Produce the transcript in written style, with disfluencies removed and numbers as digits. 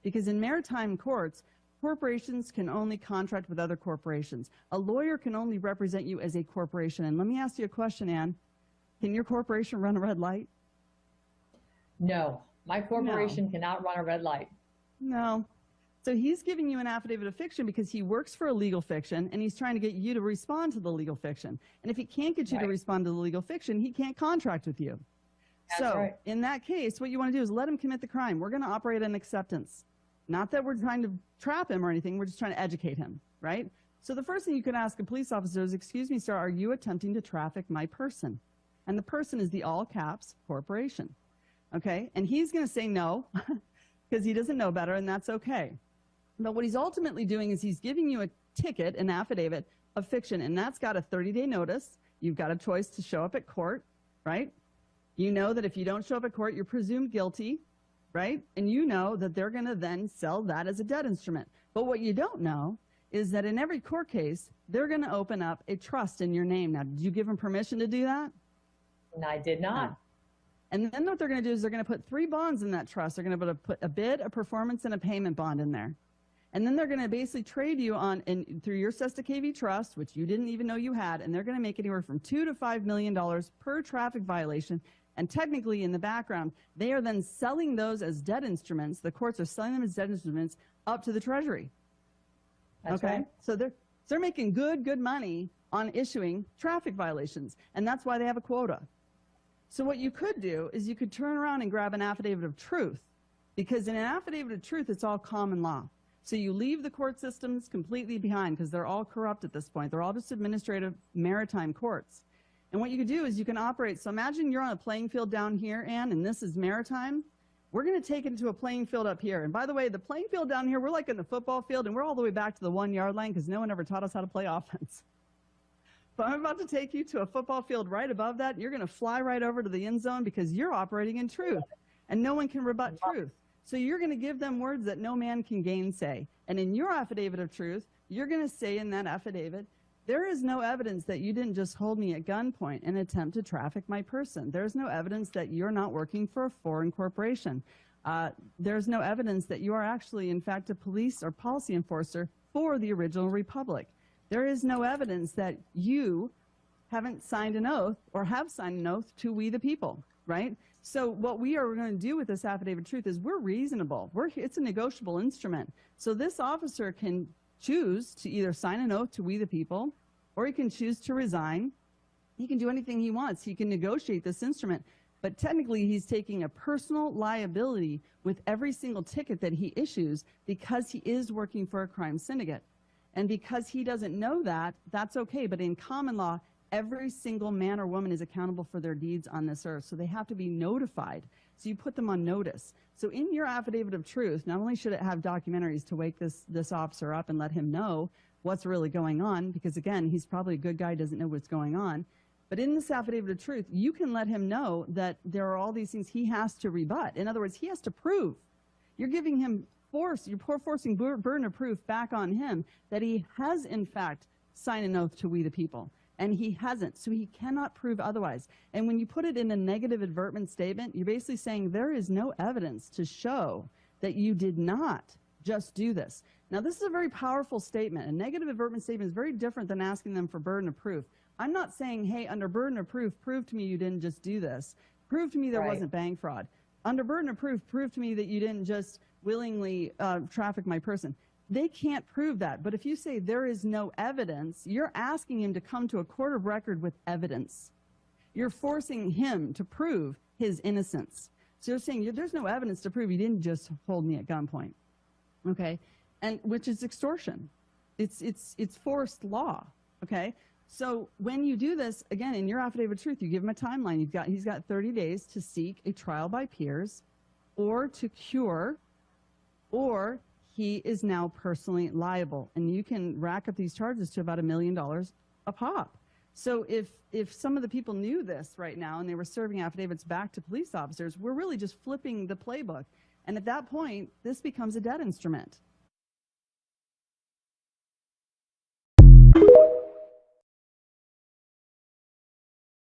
Because in maritime courts, corporations can only contract with other corporations. A lawyer can only represent you as a corporation. And let me ask you a question, Ann. Can your corporation run a red light? No, my corporation cannot run a red light. No. So he's giving you an affidavit of fiction because he works for a legal fiction and he's trying to get you to respond to the legal fiction. And if he can't get you to respond to the legal fiction, he can't contract with you. So in that case, what you want to do is let him commit the crime. We're going to operate on acceptance. Not that we're trying to trap him or anything. We're just trying to educate him, right? So the first thing you could ask a police officer is, excuse me, sir, are you attempting to traffic my person? And the person is the all caps corporation, okay? And he's going to say no because he doesn't know better, and that's okay. But what he's ultimately doing is he's giving you a ticket, an affidavit of fiction, and that's got a 30-day notice. You've got a choice to show up at court, right? You know that if you don't show up at court, you're presumed guilty, right? And you know that they're going to then sell that as a debt instrument. But what you don't know is that in every court case, they're going to open up a trust in your name. Now, did you give them permission to do that? And I did not. No. And then what they're going to do is they're going to put 3 bonds in that trust. They're going to put a bid, a performance, and a payment bond in there. And then they're going to basically trade you on through your Sesta KV trust, which you didn't even know you had, and they're going to make anywhere from $2 to $5 million per traffic violation. And technically, in the background, they are then selling those as debt instruments. The courts are selling them as debt instruments up to the Treasury. That's okay? Right. So they're making good money on issuing traffic violations, and that's why they have a quota. So what you could do is you could turn around and grab an affidavit of truth, because in an affidavit of truth, it's all common law. So you leave the court systems completely behind because they're all corrupt at this point. They're all just administrative maritime courts. And what you can do is you can operate. So imagine you're on a playing field down here, Ann, and this is maritime. We're going to take it to a playing field up here. And by the way, the playing field down here, we're like in the football field, and we're all the way back to the 1-yard line because no one ever taught us how to play offense. But I'm about to take you to a football field right above that. You're going to fly right over to the end zone because you're operating in truth, and no one can rebut truth. So you're going to give them words that no man can gainsay. And in your affidavit of truth, you're going to say in that affidavit, there is no evidence that you didn't just hold me at gunpoint and attempt to traffic my person. There's no evidence that you're not working for a foreign corporation. There's no evidence that you are actually, in fact, a police or policy enforcer for the original republic. There is no evidence that you haven't signed an oath or have signed an oath to we the people, right? So what we are going to do with this affidavit of truth is we're reasonable. It's a negotiable instrument. So this officer can choose to either sign an oath to we the people, or he can choose to resign. He can do anything he wants. He can negotiate this instrument. But technically, he's taking a personal liability with every single ticket that he issues because he is working for a crime syndicate. And because he doesn't know that, that's okay. But in common law, every single man or woman is accountable for their deeds on this earth. So they have to be notified. So you put them on notice. So in your affidavit of truth, not only should it have documentaries to wake this officer up and let him know what's really going on, because again, he's probably a good guy, doesn't know what's going on. But in this affidavit of truth, you can let him know that there are all these things he has to rebut. In other words, he has to prove. You're giving him force, you're forcing burden of proof back on him that he has in fact signed an oath to we the people. And he hasn't, so he cannot prove otherwise. And when you put it in a negative advertement statement, you're basically saying there is no evidence to show that you did not just do this. Now, this is a very powerful statement. A negative advertement statement is very different than asking them for burden of proof. I'm not saying, hey, under burden of proof, prove to me you didn't just do this. Prove to me there wasn't bank fraud. Under burden of proof, prove to me that you didn't just willingly traffic my person. They can't prove that. But if you say there is no evidence, you're asking him to come to a court of record with evidence. You're forcing him to prove his innocence. So you're saying there's no evidence to prove you didn't just hold me at gunpoint, okay? And which is extortion. It's forced law, okay? So when you do this, again, in your affidavit of truth, you give him a timeline. He's got 30 days to seek a trial by peers or to cure, or he is now personally liable. And you can rack up these charges to about $1 million a pop. So if some of the people knew this right now and they were serving affidavits back to police officers, we're really just flipping the playbook. And at that point, this becomes a debt instrument.